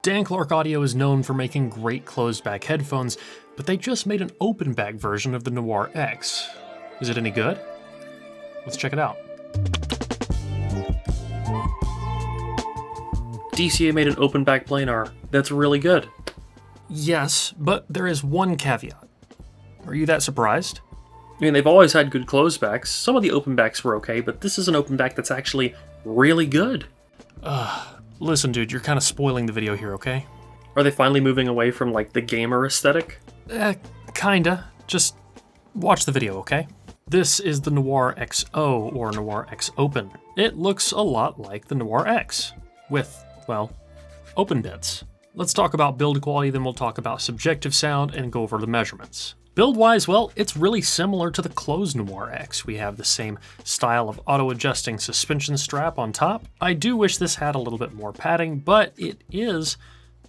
Dan Clark Audio is known for making great closed-back headphones, but they just made an open-back version of the Noire X. Is it any good? Let's check it out. DCA made an open-back planar. That's really good. Yes, but there is one caveat. Are you that surprised? I mean, they've always had good closed backs. Some of the open backs were okay, but this is an open back that's actually really good. Listen, dude, you're kind of spoiling the video here, okay? Are they finally moving away from, like, the gamer aesthetic? Kinda. Just watch the video, okay? This is the Noire XO, or Noire X Open. It looks a lot like the Noire X, with, well, open bits. Let's talk about build quality, then we'll talk about subjective sound and go over the measurements. Build-wise, well, it's really similar to the closed Noire X. We have the same style of auto-adjusting suspension strap on top. I do wish this had a little bit more padding, but it is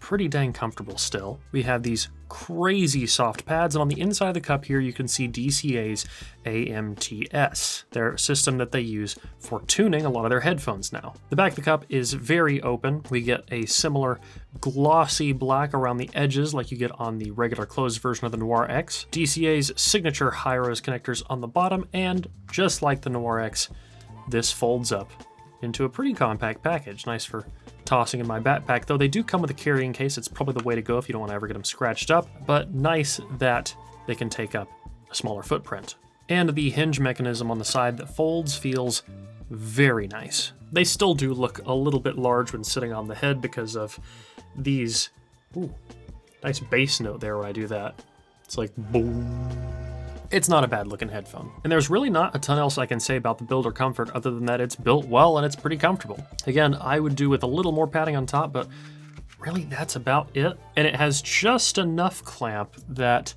pretty dang comfortable still. We have these crazy soft pads, and on the inside of the cup here you can see DCA's AMTS, their system that they use for tuning a lot of their headphones now. The back of the cup is very open. We get a similar glossy black around the edges like you get on the regular closed version of the Noire X. DCA's signature high-res connectors on the bottom, and just like the Noire X, this folds up into a pretty compact package. Nice for tossing in my backpack, though they do come with a carrying case. It's probably the way to go if you don't want to ever get them scratched up, but nice that they can take up a smaller footprint. And the hinge mechanism on the side that folds feels very nice. They still do look a little bit large when sitting on the head because of these, ooh, nice bass note there when I do that. It's like boom. It's not a bad looking headphone. And there's really not a ton else I can say about the build or comfort other than that it's built well and it's pretty comfortable. Again, I would do with a little more padding on top, but really that's about it. And it has just enough clamp that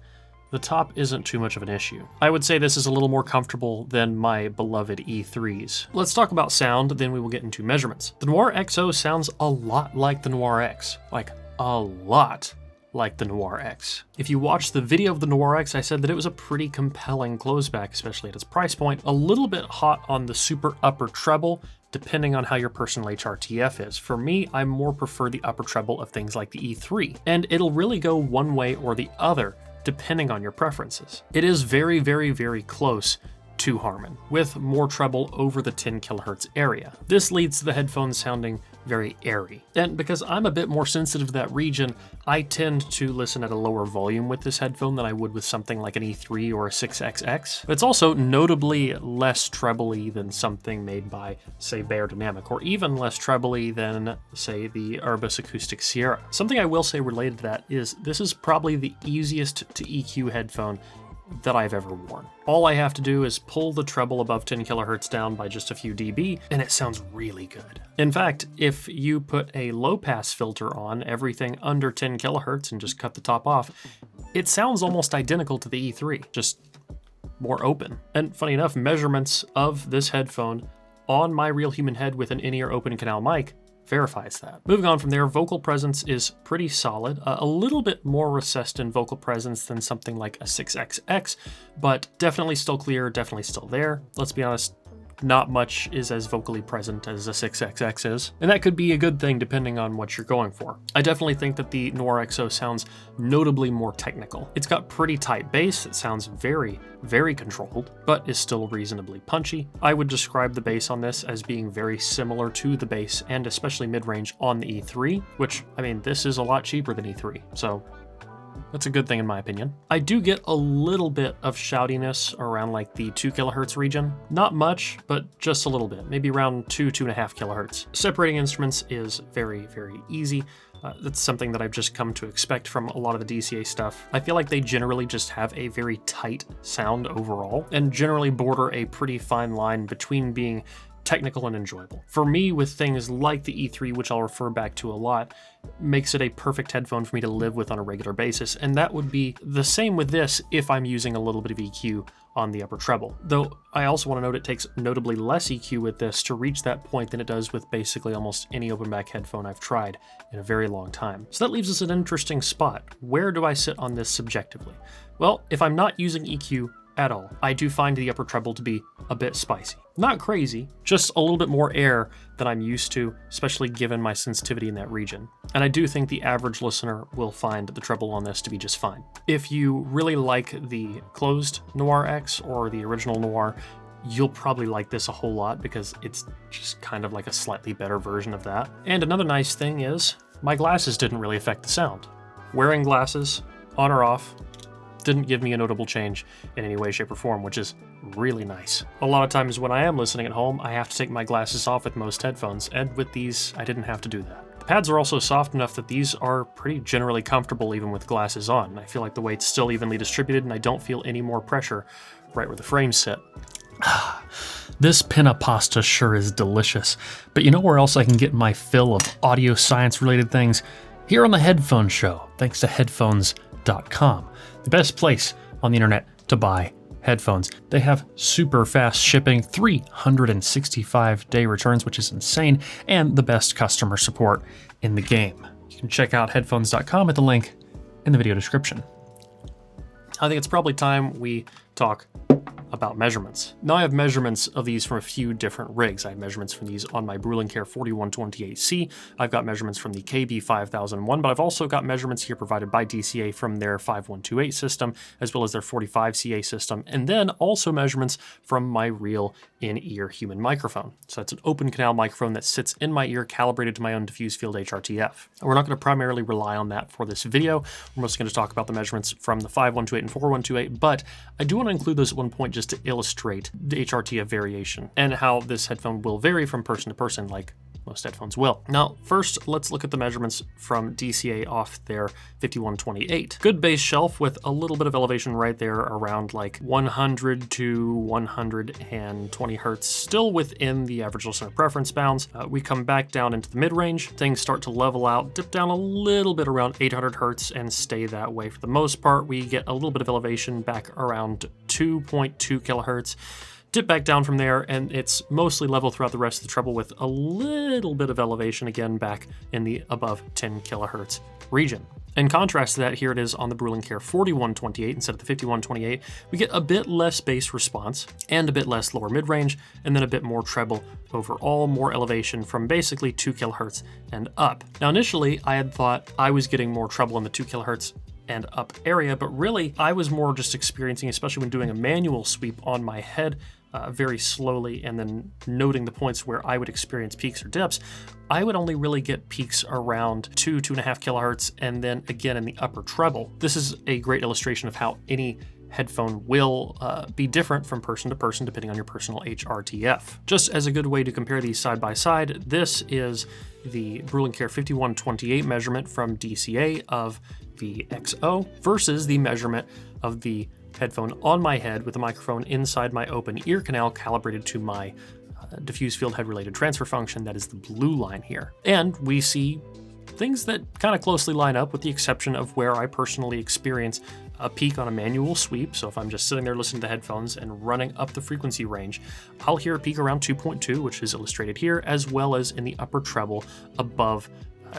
the top isn't too much of an issue. I would say this is a little more comfortable than my beloved E3s. Let's talk about sound, then we will get into measurements. The Noire XO sounds a lot like the Noire X, like a lot like the Noire X. If you watch the video of the Noire X, I said that it was a pretty compelling closeback, especially at its price point. A little bit hot on the super upper treble, depending on how your personal HRTF is. For me, I more prefer the upper treble of things like the E3, and it'll really go one way or the other, depending on your preferences. It is very, very, very close to Harman, with more treble over the 10 kilohertz area. This leads to the headphones sounding very airy. And because I'm a bit more sensitive to that region, I tend to listen at a lower volume with this headphone than I would with something like an E3 or a 6XX. But it's also notably less trebly than something made by, say, Beyerdynamic, or even less trebly than, say, the Urbis Acoustic Sierra. Something I will say related to that is this is probably the easiest to EQ headphone that I've ever worn. All I have to do is pull the treble above 10 kilohertz down by just a few dB, and it sounds really good. In fact, if you put a low-pass filter on everything under 10 kilohertz and just cut the top off, it sounds almost identical to the E3, just more open. And funny enough, measurements of this headphone on my real human head with an in-ear open canal mic verifies that. Moving on from there, vocal presence is pretty solid. A little bit more recessed in vocal presence than something like a 6XX, but definitely still clear, definitely still there. Let's be honest, not much is as vocally present as a 6XX is, and that could be a good thing depending on what you're going for. I definitely think that the Noire XO sounds notably more technical. It's got pretty tight bass that sounds very, very controlled, but is still reasonably punchy. I would describe the bass on this as being very similar to the bass and especially mid-range on the E3, which, I mean, this is a lot cheaper than E3, so that's a good thing in my opinion. I do get a little bit of shoutiness around like the 2 kilohertz region. Not much, but just a little bit, maybe around 2.5 kilohertz. Separating instruments is very, very easy. That's something that I've just come to expect from a lot of the DCA stuff. I feel like they generally just have a very tight sound overall, and generally border a pretty fine line between being technical and enjoyable. For me, with things like the E3, which I'll refer back to a lot, makes it a perfect headphone for me to live with on a regular basis, and that would be the same with this if I'm using a little bit of EQ on the upper treble. Though I also want to note it takes notably less EQ with this to reach that point than it does with basically almost any open back headphone I've tried in a very long time. So that leaves us an interesting spot. Where do I sit on this subjectively? Well, if I'm not using EQ at all. I do find the upper treble to be a bit spicy. Not crazy, just a little bit more air than I'm used to, especially given my sensitivity in that region. And I do think the average listener will find the treble on this to be just fine. If you really like the closed Noire X or the original Noire, you'll probably like this a whole lot because it's just kind of like a slightly better version of that. And another nice thing is my glasses didn't really affect the sound. Wearing glasses, on or off, didn't give me a notable change in any way, shape, or form, which is really nice. A lot of times when I am listening at home, I have to take my glasses off with most headphones, and with these, I didn't have to do that. The pads are also soft enough that these are pretty generally comfortable even with glasses on. I feel like the weight's still evenly distributed, and I don't feel any more pressure right where the frames sit. This pinna pasta sure is delicious, but you know where else I can get my fill of audio science related things? Here on the Headphone Show, thanks to headphones.com, the best place on the internet to buy headphones. They have super fast shipping, 365-day returns, which is insane, and the best customer support in the game. You can check out headphones.com at the link in the video description. I think it's probably time we talk about measurements. Now I have measurements of these from a few different rigs. I have measurements from these on my Brüel & Kjær 4128C. I've got measurements from the KB5001, but I've also got measurements here provided by DCA from their 5128 system, as well as their 45CA system, and then also measurements from my real in-ear human microphone. So that's an open canal microphone that sits in my ear, calibrated to my own diffuse field HRTF. And we're not going to primarily rely on that for this video. We're mostly going to talk about the measurements from the 5128 and 4128, but I do want to include those at one point just to illustrate the HRTF variation and how this headphone will vary from person to person, like most headphones will. Now, first, let's look at the measurements from DCA off their 5128. Good bass shelf with a little bit of elevation right there around like 100 to 120 hertz, still within the average listener preference bounds. We come back down into the mid-range. Things start to level out, dip down a little bit around 800 hertz and stay that way. For the most part, we get a little bit of elevation back around 2.2 kilohertz. Dip back down from there, and it's mostly level throughout the rest of the treble with a little bit of elevation again back in the above 10 kilohertz region. In contrast to that, here it is on the Brüel & Kjær 4128 instead of the 5128. We get a bit less bass response and a bit less lower mid-range, and then a bit more treble overall, more elevation from basically 2 kilohertz and up. Now initially, I had thought I was getting more treble in the 2 kilohertz and up area, but really I was more just experiencing, especially when doing a manual sweep on my head, very slowly and then noting the points where I would experience peaks or dips, I would only really get peaks around 2.5 kilohertz, and then again in the upper treble. This is a great illustration of how any headphone will be different from person to person depending on your personal HRTF. Just as a good way to compare these side by side, this is the Brüel & Kjær 5128 measurement from DCA of the XO versus the measurement of the headphone on my head with the microphone inside my open ear canal calibrated to my diffuse field head related transfer function. That is the blue line here. And we see things that kind of closely line up with the exception of where I personally experience a peak on a manual sweep. So if I'm just sitting there listening to headphones and running up the frequency range, I'll hear a peak around 2.2, which is illustrated here, as well as in the upper treble above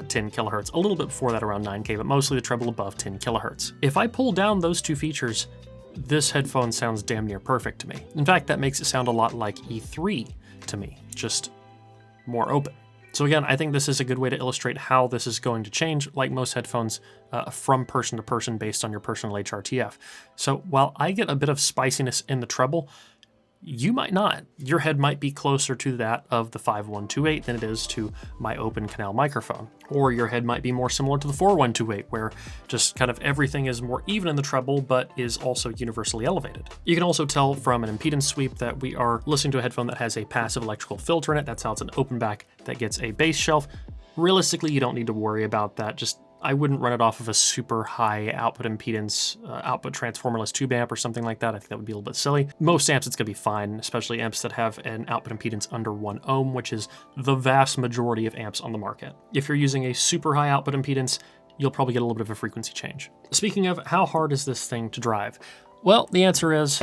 10 kilohertz, a little bit before that around 9K, but mostly the treble above 10 kilohertz. If I pull down those two features, this headphone sounds damn near perfect to me. In fact, that makes it sound a lot like E3 to me, just more open. So again, I think this is a good way to illustrate how this is going to change, like most headphones, from person to person based on your personal HRTF. So while I get a bit of spiciness in the treble, you might not. Your head might be closer to that of the 5128 than it is to my open canal microphone. Or your head might be more similar to the 4128, where just kind of everything is more even in the treble, but is also universally elevated. You can also tell from an impedance sweep that we are listening to a headphone that has a passive electrical filter in it. That's how it's an open back that gets a bass shelf. Realistically, you don't need to worry about that. I wouldn't run it off of a super high output impedance, output transformerless tube amp or something like that. I think that would be a little bit silly. Most amps it's gonna be fine, especially amps that have an output impedance under 1 ohm, which is the vast majority of amps on the market. If you're using a super high output impedance, you'll probably get a little bit of a frequency change. Speaking of how hard is this thing to drive? Well, the answer is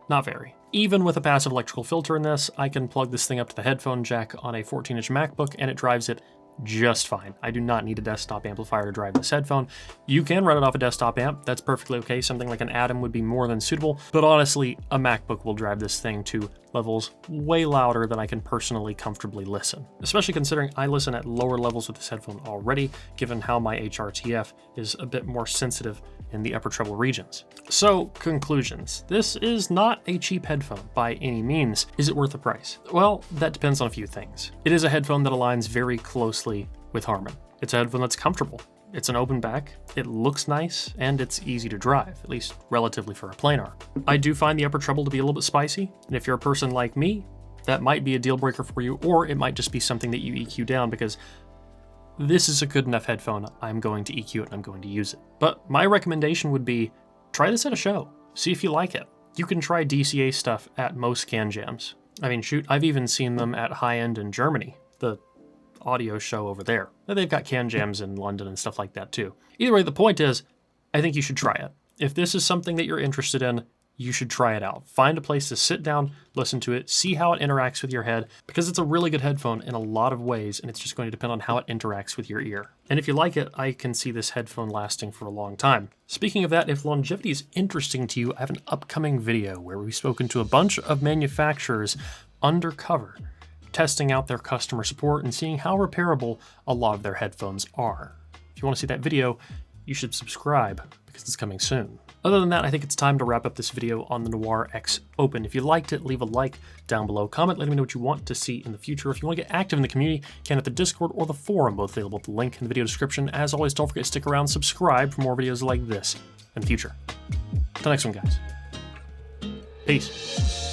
not very. Even with a passive electrical filter in this, I can plug this thing up to the headphone jack on a 14-inch MacBook and it drives it just fine. I do not need a desktop amplifier to drive this headphone. You can run it off a desktop amp, that's perfectly okay. Something like an Atom would be more than suitable, but honestly, a MacBook will drive this thing to levels way louder than I can personally comfortably listen. Especially considering I listen at lower levels with this headphone already, given how my HRTF is a bit more sensitive in the upper treble regions. So, conclusions. This is not a cheap headphone by any means. Is it worth the price? Well, that depends on a few things. It is a headphone that aligns very closely with Harman. It's a headphone that's comfortable. It's an open back, it looks nice, and it's easy to drive, at least relatively for a planar. I do find the upper treble to be a little bit spicy, and if you're a person like me, that might be a deal breaker for you, or it might just be something that you EQ down because this is a good enough headphone, I'm going to EQ it and I'm going to use it. But my recommendation would be, try this at a show, see if you like it. You can try DCA stuff at most Can Jams. I mean, shoot, I've even seen them at High End in Germany, the audio show over there. They've got Can Jams in London and stuff like that too. Either way, the point is, I think you should try it. If this is something that you're interested in, you should try it out. Find a place to sit down, listen to it, see how it interacts with your head, because it's a really good headphone in a lot of ways, and it's just going to depend on how it interacts with your ear. And if you like it, I can see this headphone lasting for a long time. Speaking of that, if longevity is interesting to you, I have an upcoming video where we've spoken to a bunch of manufacturers undercover, testing out their customer support and seeing how repairable a lot of their headphones are. If you want to see that video, you should subscribe because it's coming soon. Other than that, I think it's time to wrap up this video on the Noire X Open. If you liked it, leave a like down below. Comment, letting me know what you want to see in the future. If you want to get active in the community, you can at the Discord or the forum, both available at the link in the video description. As always, don't forget to stick around, subscribe for more videos like this in the future. Till next one, guys. Peace.